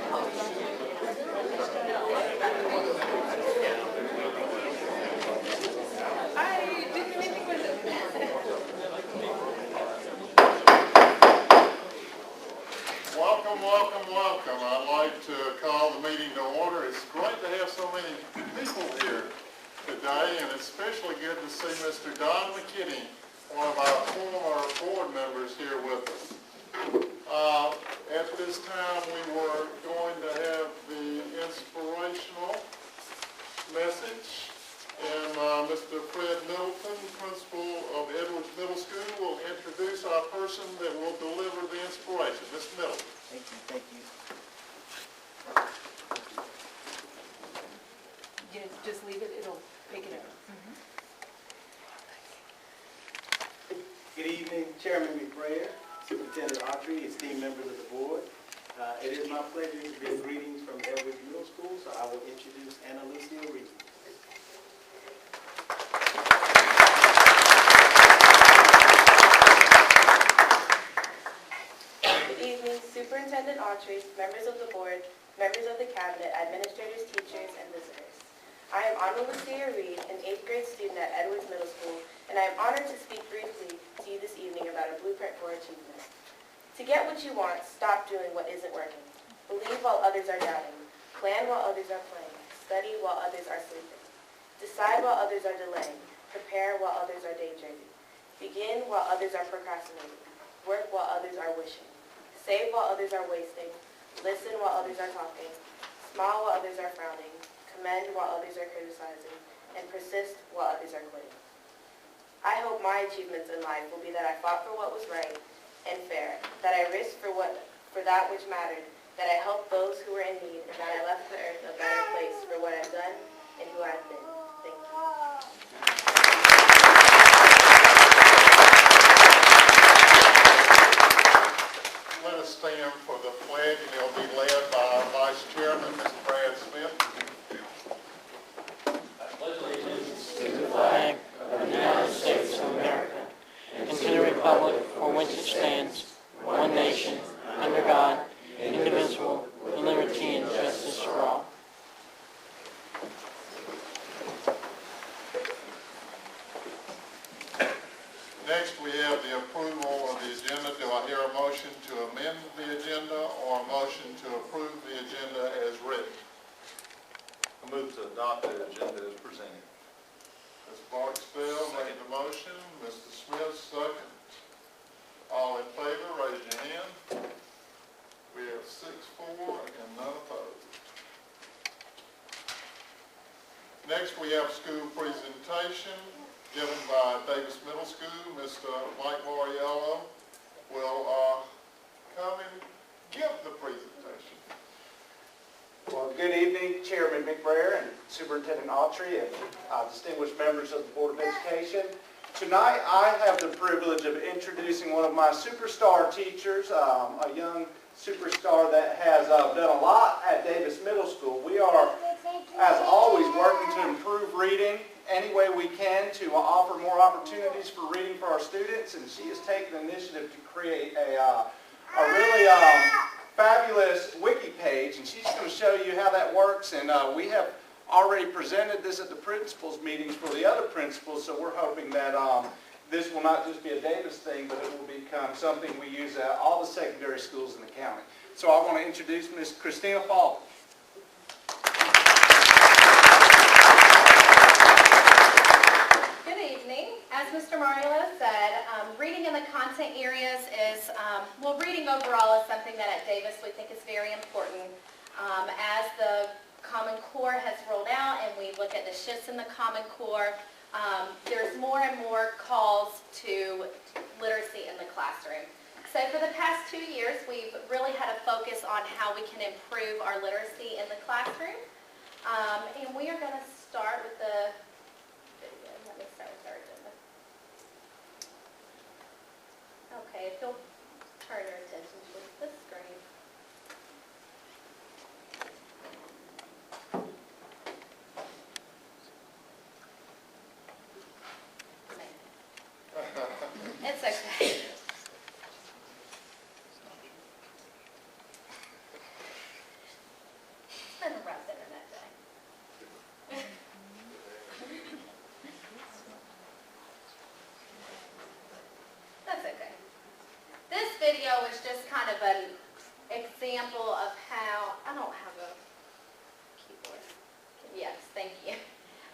Welcome, welcome, welcome. I'd like to call the meeting to order. It's great to have so many people here today, and it's especially good to see Mr. Don McKinney, one of our former board members, here with us. At this time, we were going to have the inspirational message, and Mr. Fred Middleton, principal of Edwards Middle School, will introduce our person that will deliver the inspiration. Mr. Middleton. Thank you, thank you. You just leave it, it'll pick it up. Good evening, Chairman McBrayer, Superintendent Autry, esteemed members of the board. It is my pleasure to give greetings from Edwards Middle School, so I will introduce Anna Lucia Reed. Good evening, Superintendent Autry, members of the board, members of the cabinet, administrators, teachers, and visitors. I am Anna Lucia Reed, an 8th grade student at Edwards Middle School, and I am honored to speak briefly to you this evening about a blueprint for achievement. To get what you want, stop doing what isn't working. Believe while others are doubting. Plan while others are playing. Study while others are sleeping. Decide while others are delaying. Prepare while others are daydreaming. Begin while others are procrastinating. Work while others are wishing. Save while others are wasting. Listen while others are talking. Smile while others are frowning. Commend while others are criticizing. And persist while others are quitting. I hope my achievements in life will be that I fought for what was right and fair, that I risked for that which mattered, that I helped those who were in need, and that I left the earth a better place for what I've done and who I've been. Thank you. Let us stand for the pledge, and it'll be led by our Vice Chairman, Mr. Brad Smith. I pledge allegiance to the flag of the United States of America and to the republic for which it stands, one nation, under God, indivisible, with liberty and justice for all. Next, we have the approval of the agenda. Do I hear a motion to amend the agenda or a motion to approve the agenda as written? I move to adopt the agenda as presented. Ms. Rockdale made the motion. Mr. Smith, second. All in favor, raise your hand. We have 6-4 and none opposed. Next, we have school presentation given by Davis Middle School. Mr. Mike Moriello will come and give the presentation. Well, good evening, Chairman McBrayer and Superintendent Autry and distinguished members of the Board of Education. Tonight, I have the privilege of introducing one of my superstar teachers, a young superstar that has done a lot at Davis Middle School. We are, as always, working to improve reading any way we can to offer more opportunities for reading for our students, and she has taken the initiative to create a really fabulous wiki page, and she's going to show you how that works. And we have already presented this at the principals' meetings for the other principals, so we're hoping that this will not just be a Davis thing, but it will become something we use at all the secondary schools in the county. So I want to introduce Ms. Christina Falk. Good evening. As Mr. Mariello said, reading in the content areas is, well, reading overall is something that at Davis we think is very important. As the Common Core has rolled out and we look at the shifts in the Common Core, there's more and more calls to literacy in the classroom. So for the past 2 years, we've really had a focus on how we can improve our literacy in the classroom. And we are going to start with the video. Let me start with our agenda. Okay, if you'll turn your attention to the screen. It's okay. kind of an example of how, I don't have a keyboard. Yes, thank you.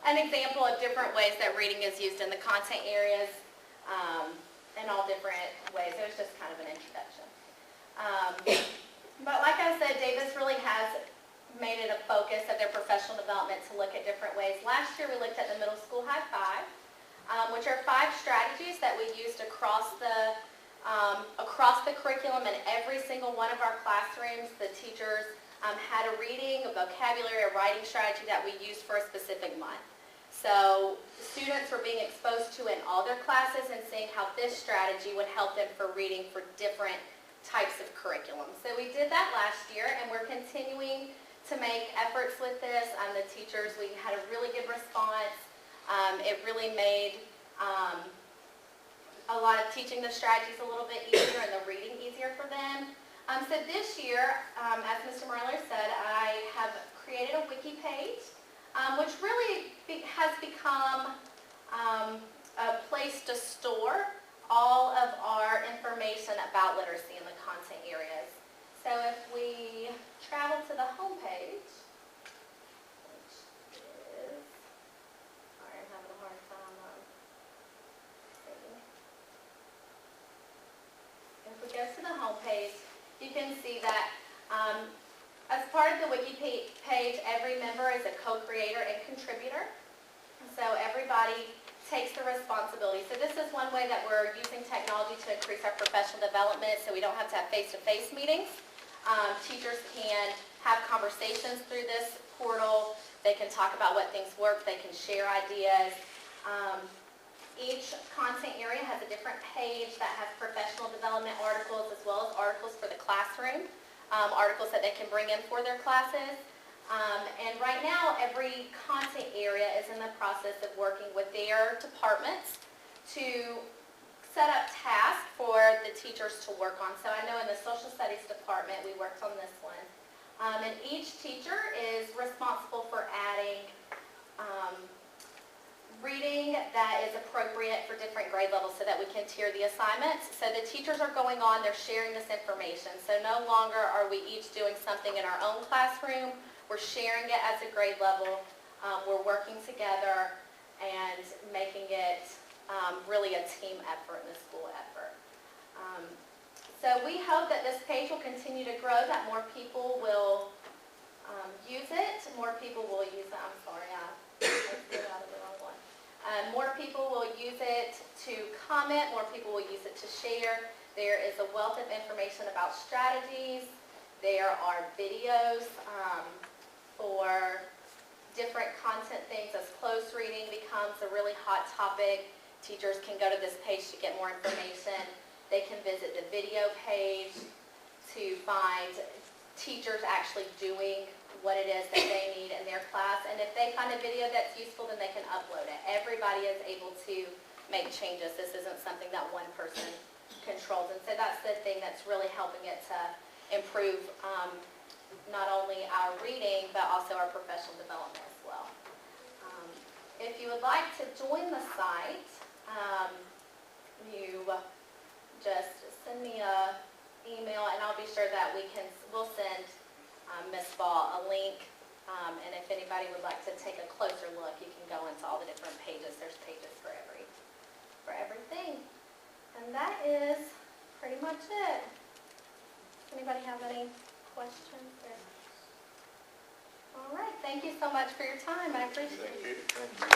An example of different ways that reading is used in the content areas in all different ways. It was just kind of an introduction. But like I said, Davis really has made it a focus of their professional development to look at different ways. Last year we looked at the middle school high five, which are 5 strategies that we used across the curriculum in every single one of our classrooms. The teachers had a reading, a vocabulary, a writing strategy that we used for a specific month. So students were being exposed to it in all their classes and seeing how this strategy would help them for reading for different types of curriculum. So we did that last year, and we're continuing to make efforts with this. The teachers, we had a really good response. It really made a lot of teaching the strategies a little bit easier and the reading easier for them. So this year, as Mr. Marler said, I have created a wiki page, which really has become a place to store all of our information about literacy in the content areas. So if we travel to the home page, which is, sorry, I'm having a hard time seeing. If we go to the home page, you can see that as part of the wiki page, every member is a co-creator and contributor. So everybody takes the responsibility. So this is one way that we're using technology to increase our professional development so we don't have to have face-to-face meetings. Teachers can have conversations through this portal. They can talk about what things work. They can share ideas. Each content area has a different page that has professional development articles as well as articles for the classroom, articles that they can bring in for their classes. And right now, every content area is in the process of working with their departments to set up tasks for the teachers to work on. So I know in the social studies department, we worked on this one. And each teacher is responsible for adding reading that is appropriate for different grade levels so that we can tier the assignments. So the teachers are going on, they're sharing this information. So no longer are we each doing something in our own classroom. We're sharing it as a grade level. We're working together and making it really a team effort and a school effort. So we hope that this page will continue to grow, that more people will use it. More people will use it. I'm sorry, I put out the wrong one. More people will use it to comment. More people will use it to share. There is a wealth of information about strategies. There are videos for different content things as close reading becomes a really hot topic. Teachers can go to this page to get more information. They can visit the video page to find teachers actually doing what it is that they need in their class. And if they find a video that's useful, then they can upload it. Everybody is able to make changes. This isn't something that one person controls. And so that's the thing that's really helping it to improve not only our reading, but also our professional development as well. If you would like to join the site, you just send me an email, and I'll be sure that we'll send Ms. Ball a link. And if anybody would like to take a closer look, you can go into all the different pages. There's pages for everything. And that is pretty much it. Does anybody have any questions? All right. Thank you so much for your time. I appreciate it. Thank you.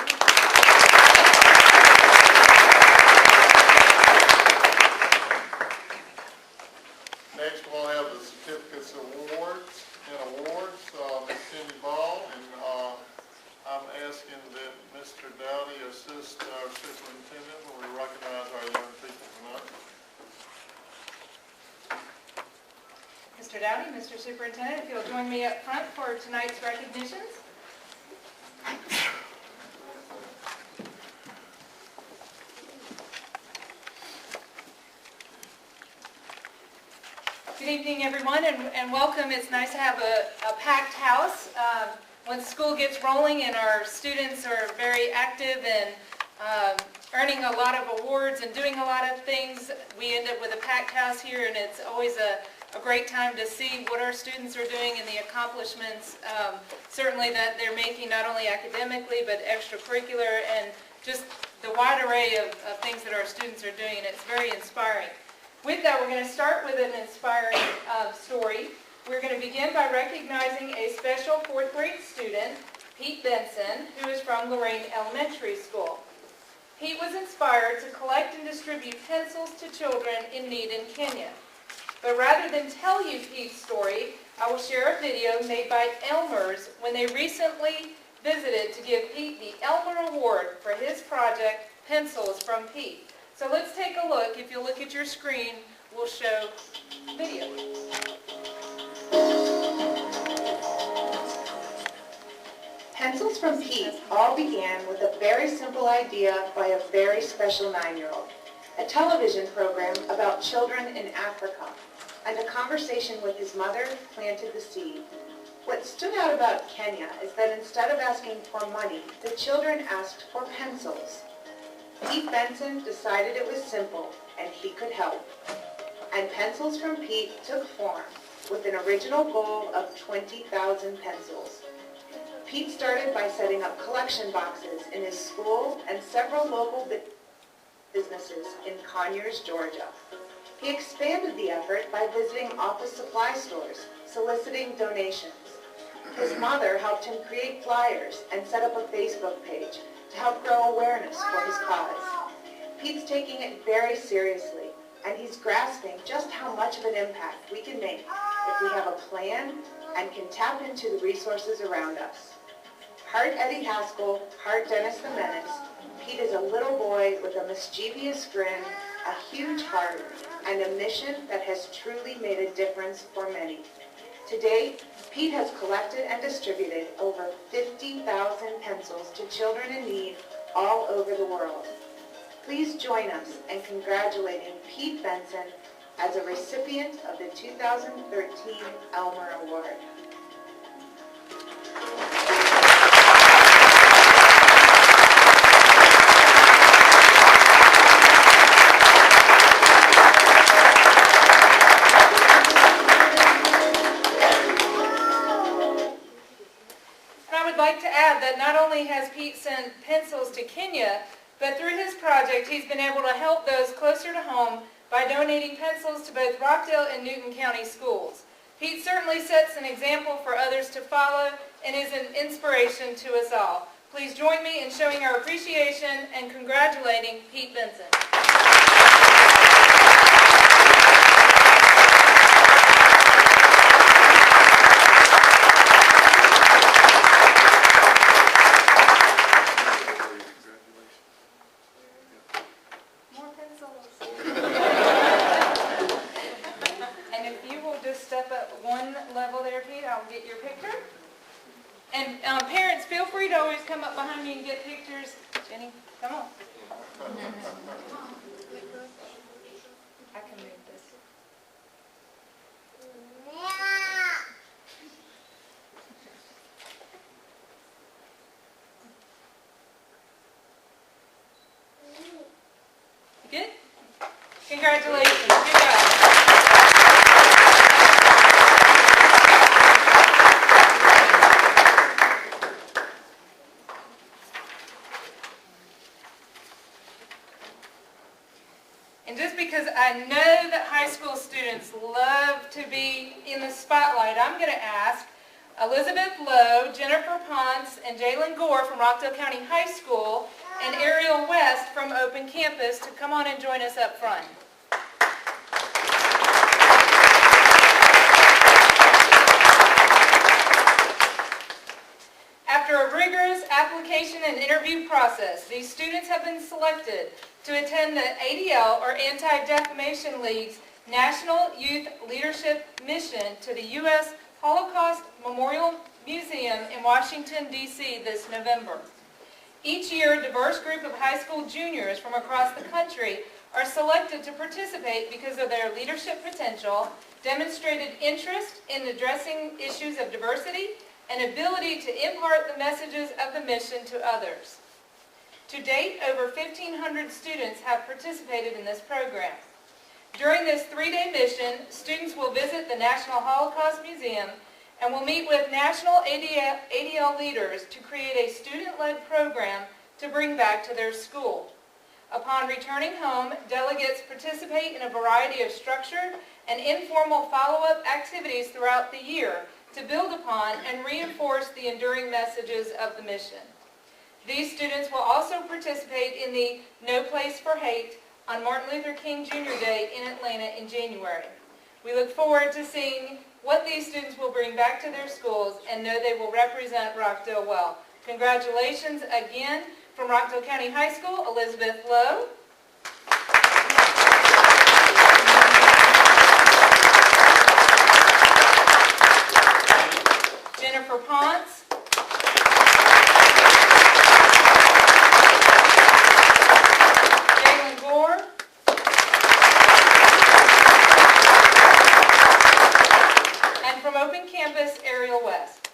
Next, we'll have the certificates and awards. Ms. Cindy Ball, and I'm asking that Mr. Dowdy assist our superintendent when we recognize our young people tonight. Mr. Dowdy, Mr. Superintendent, if you'll join me up front for tonight's recognitions. Good evening, everyone, and welcome. It's nice to have a packed house. When school gets rolling and our students are very active and earning a lot of awards and doing a lot of things, we end up with a packed house here, and it's always a a great time to see what our students are doing and the accomplishments, certainly that they're making not only academically but extracurricular and just the wide array of things that our students are doing, and it's very inspiring. With that, we're going to start with an inspiring story. We're going to begin by recognizing a special 4th grade student, Pete Benson, who is from Lorraine Elementary School. Pete was inspired to collect and distribute pencils to children in need in Kenya. But rather than tell you Pete's story, I will share a video made by Elmers when they recently visited to give Pete the Elmer Award for his project, Pencils from Pete. So let's take a look. If you look at your screen, we'll show video. Pencils from Pete all began with a very simple idea by a very special 9-year-old. A television program about children in Africa, and a conversation with his mother planted the seed. What stood out about Kenya is that instead of asking for money, the children asked for pencils. Pete Benson decided it was simple and he could help. And Pencils from Pete took form with an original goal of 20,000 pencils. Pete started by setting up collection boxes in his school and several local businesses in Conyers, Georgia. He expanded the effort by visiting office supply stores, soliciting donations. His mother helped him create flyers and set up a Facebook page to help grow awareness for his cause. Pete's taking it very seriously, and he's grasping just how much of an impact we can make if we have a plan and can tap into the resources around us. Heart Eddie Haskell, Heart Dennis the Menace, Pete is a little boy with a mischievous grin, a huge heart, and a mission that has truly made a difference for many. To date, Pete has collected and distributed over 50,000 pencils to children in need all over the world. Please join us in congratulating Pete Benson as a recipient of the 2013 Elmer Award. That not only has Pete sent pencils to Kenya, but through his project he's been able to help those closer to home by donating pencils to both Rockdale and Newton County schools. Pete certainly sets an example for others to follow and is an inspiration to us all. Please join me in showing our appreciation and congratulating Pete Benson. And parents, feel free to always come up behind me and get pictures. Jenny, come on. I can move this. You good? Congratulations. Good job. And just because I know that high school students love to be in the spotlight, I'm going to ask Elizabeth Lowe, Jennifer Ponce, and Jalen Gore from Rockdale County High School, and Ariel West from Open Campus to come on and join us up front. After a rigorous application and interview process, these students have been selected to attend the ADL, or Anti-Defamation League's National Youth Leadership Mission to the U.S. Holocaust Memorial Museum in Washington, D.C. this November. Each year, a diverse group of high school juniors from across the country are selected to participate because of their leadership potential, demonstrated interest in addressing issues of diversity, and ability to impart the messages of the mission to others. To date, over 1,500 students have participated in this program. During this 3-day mission, students will visit the National Holocaust Museum and will meet with national ADL leaders to create a student-led program to bring back to their school. Upon returning home, delegates participate in a variety of structured and informal follow-up activities throughout the year to build upon and reinforce the enduring messages of the mission. These students will also participate in the No Place for Hate on Martin Luther King Jr. Day in Atlanta in January. We look forward to seeing what these students will bring back to their schools and know they will represent Rockdale well. Congratulations again from Rockdale County High School, Elizabeth Lowe. Jennifer Ponce. Jalen Gore. And from Open Campus, Ariel West.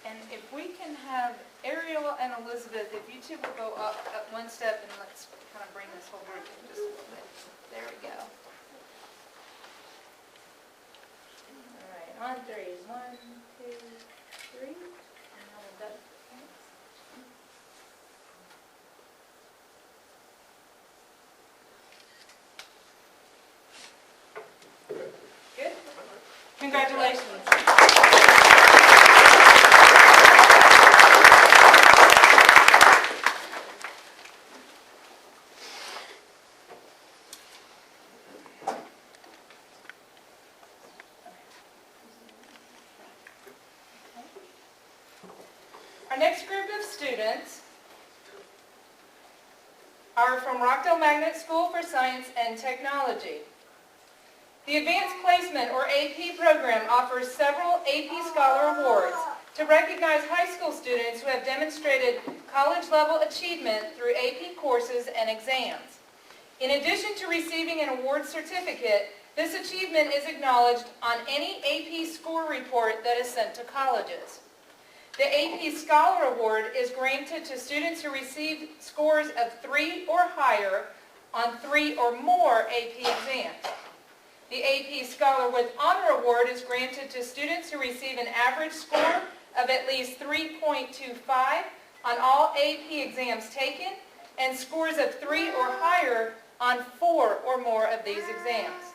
And if we can have Ariel and Elizabeth, if you two will go up one step and let's kind of bring this whole group in just a little bit. There we go. All right, on three. 1, 2, 3. And now we'll go. Good? Congratulations. Our next group of students are from Rockdale Magnet School for Science and Technology. The Advanced Placement, or AP program, offers several AP Scholar Awards to recognize high school students who have demonstrated college-level achievement through AP courses and exams. In addition to receiving an award certificate, this achievement is acknowledged on any AP score report that is sent to colleges. The AP Scholar Award is granted to students who receive scores of 3 or higher on 3 or more AP exams. The AP Scholar with Honor Award is granted to students who receive an average score of at least 3.25 on all AP exams taken and scores of 3 or higher on 4 or more of these exams.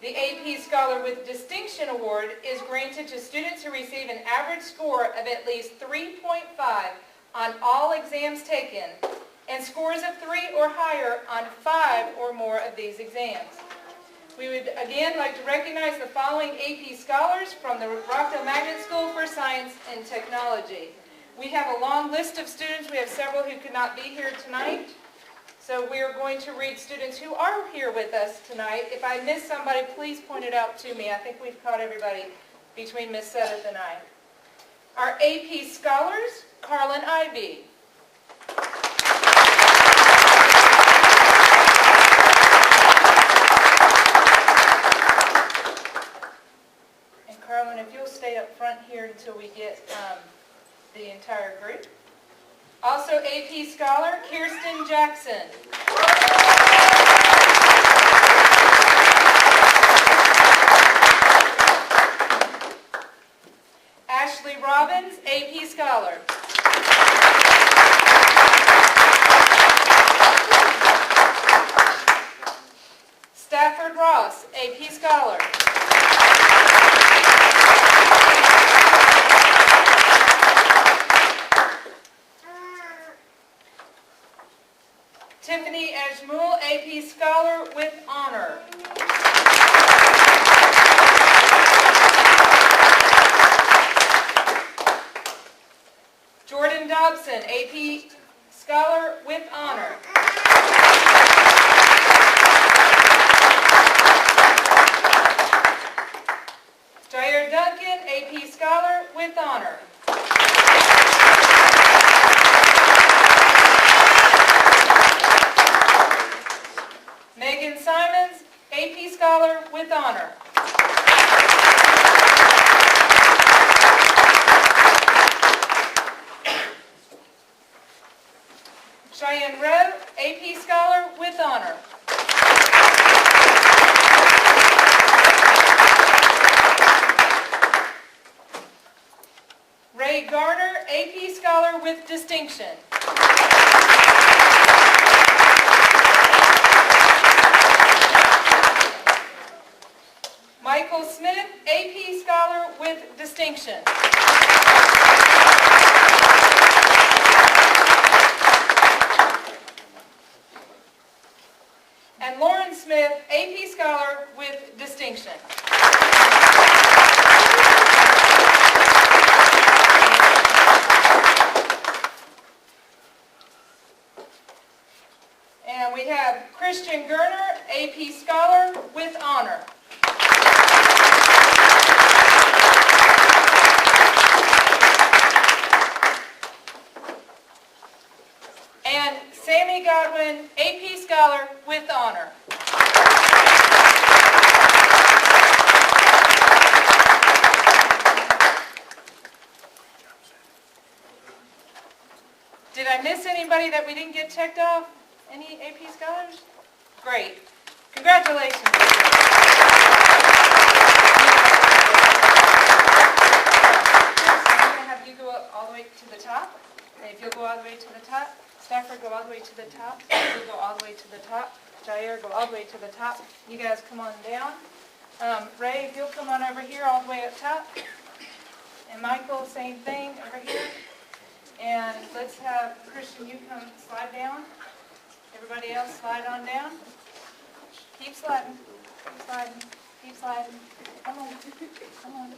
The AP Scholar with Distinction Award is granted to students who receive an average score of at least 3.5 on all exams taken and scores of 3 or higher on 5 or more of these exams. We would again like to recognize the following AP Scholars from the Rockdale Magnet School for Science and Technology. We have a long list of students. We have several who could not be here tonight. So we are going to read students who are here with us tonight. If I miss somebody, please point it out to me. I think we've caught everybody between Miss Seth and I. Our AP Scholars, Carlin Ivy. And Carlin, if you'll stay up front here until we get the entire group. Also AP Scholar, Kirsten Jackson. Ashley Robbins, AP Scholar. Stafford Ross, AP Scholar. Tiffany Ajmul, AP Scholar with Honor. Jordan Dobson, AP Scholar with Honor. Jair Duncan, AP Scholar with Honor. Megan Simons, AP Scholar with Honor. Cheyenne Rowe, AP Scholar with honor. Ray Garner, AP Scholar with distinction. Michael Smith, AP Scholar with distinction. And Lauren Smith, AP Scholar with distinction. And we have Christian Gerner, AP Scholar with honor. And Sammy Godwin, AP Scholar with honor. Did I miss anybody that we didn't get checked off? Any AP Scholars? Great. Congratulations. I'm going to have you go up all the way to the top. And if you'll go all the way to the top, Stafford, go all the way to the top. You'll go all the way to the top. Jair, go all the way to the top. You guys come on down. Ray, if you'll come on over here all the way up top. And Michael, same thing over here. And let's have Christian, you come slide down. Everybody else slide on down. Keep sliding. Keep sliding. Keep sliding. Come on. Come on.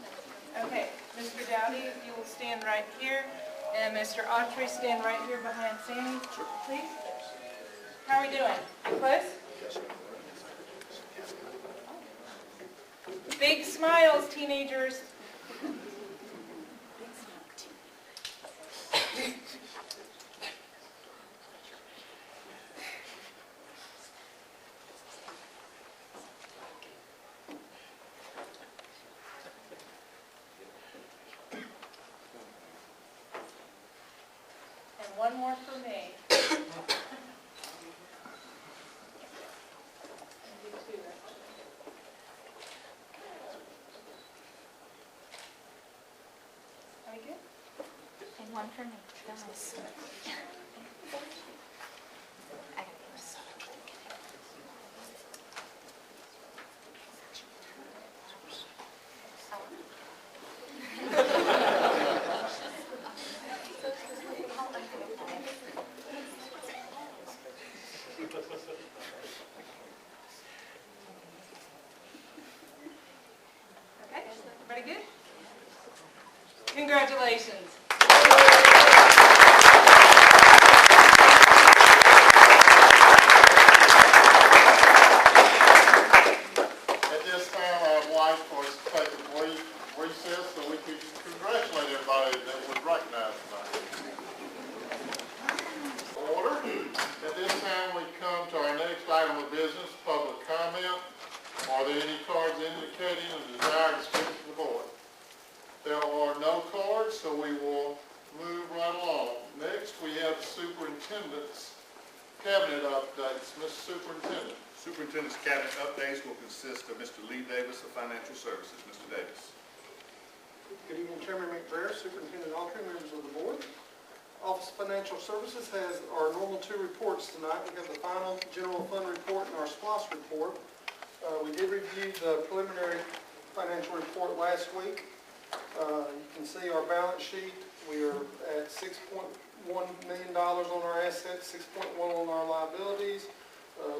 Okay, Mr. Dowdy, if you will stand right here. And Mr. Autry, stand right here behind Sammy, please. How are we doing? You close? Big smiles, teenagers. And one more for me. Are we good? And one for me. Nice. I got this. Okay, everybody good? Congratulations. At this time, I'd like for us to take a brief recess so we can congratulate everybody that was recognized tonight. Order. At this time, we come to our next item of business, public comment. Are there any cards indicating a desire to speak to the board? There are no cards, so we will move right along. Next, we have superintendent's cabinet updates. Mr. Superintendent. Superintendent's cabinet updates will consist of Mr. Lee Davis of Financial Services. Mr. Davis. Good evening, Chairman McBrayer, Superintendent Autry, members of the board. Office of Financial Services has our normal two reports tonight. We have the final general fund report and our SPLOST report. We did review the preliminary financial report last week. You can see our balance sheet. We are at $6.1 million on our assets, 6.1 on our liabilities.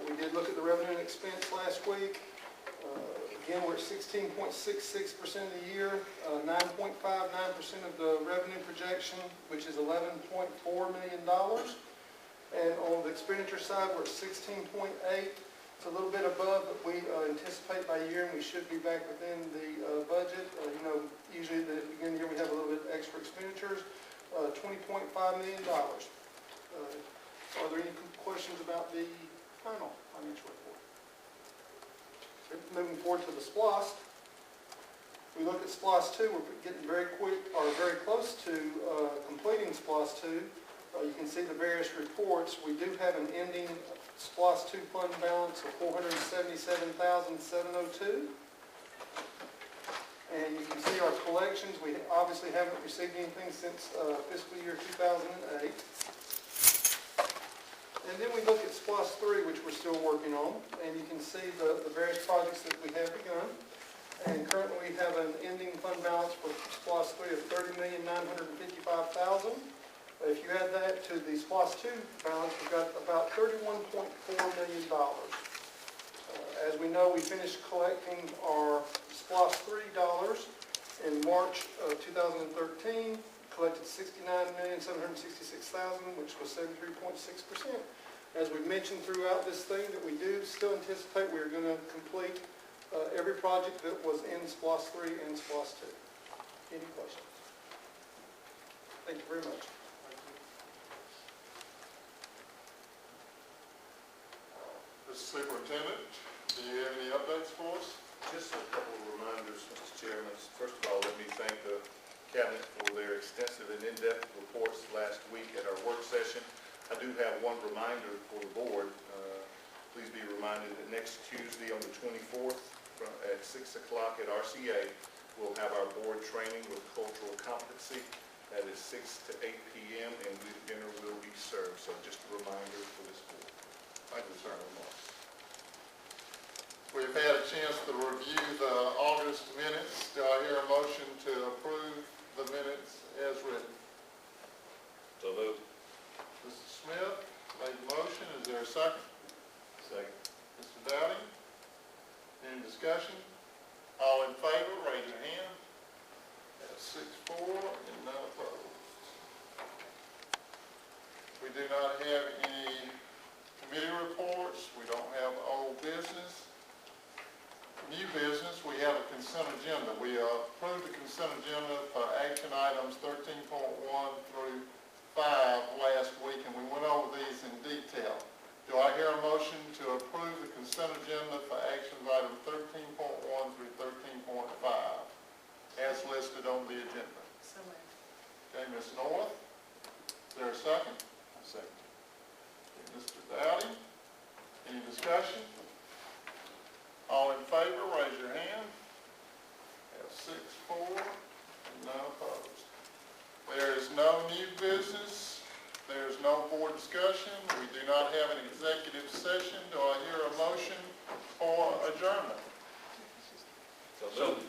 We did look at the revenue and expense last week. Again, we're at 16.66% of the year, 9.59% of the revenue projection, which is $11.4 million. And on the expenditure side, we're at 16.8. It's a little bit above, but we anticipate by year, and we should be back within the budget. Usually at the beginning of the year, we have a little bit extra expenditures, $20.5 million. Are there any questions about the final financial report? Moving forward to the SPLOST, we look at SPLOST 2. We're getting very close to completing SPLOST 2. You can see the various reports. We do have an ending SPLOST 2 fund balance of $477,702. And you can see our collections. We obviously haven't received anything since fiscal year 2008. And then we look at SPLOST 3, which we're still working on, and you can see the various projects that we have begun. And currently we have an ending fund balance for SPLOST 3 of $30,955,000. If you add that to the SPLOST 2 balance, we've got about $31.4 million. As we know, we finished collecting our SPLOST 3 dollars in March of 2013. Collected $69,766,000, which was 73.6%. As we mentioned throughout this thing, that we do still anticipate we're going to complete every project that was in SPLOST 3 and SPLOST 2. Any questions? Thank you very much. Mr. Superintendent, do you have any updates for us? Just a couple of reminders, Mr. Chairman. First of all, let me thank the Cabinet for their extensive and in-depth reports last week at our work session. I do have one reminder for the board. Please be reminded that next Tuesday on the 24th at 6 o'clock at RCA, we'll have our board training with cultural competency. That is 6 to 8 p.m. and dinner will be served. So just a reminder for this board. Thank you, sir. We've had a chance to review the August minutes. Do I hear a motion to approve the minutes as written? So moved. Mr. Smith made the motion. Is there a second? Second. Mr. Dowdy? Any discussion? All in favor, raise your hand. That's 6-4 and none opposed. We do not have any committee reports. We don't have old business. New business, we have a consent agenda. We approved the consent agenda for action items 13.1 through 5 last week, and we went over these in detail. Do I hear a motion to approve the consent agenda for actions item 13.1 through 13.5 as listed on the agenda? So moved. Okay, Ms. North, is there a second? Second. Okay, Mr. Dowdy, any discussion? All in favor, raise your hand. That's 6-4 and none opposed. There is no new business. There is no board discussion. We do not have an executive session. Do I hear a motion for adjournment? So moved.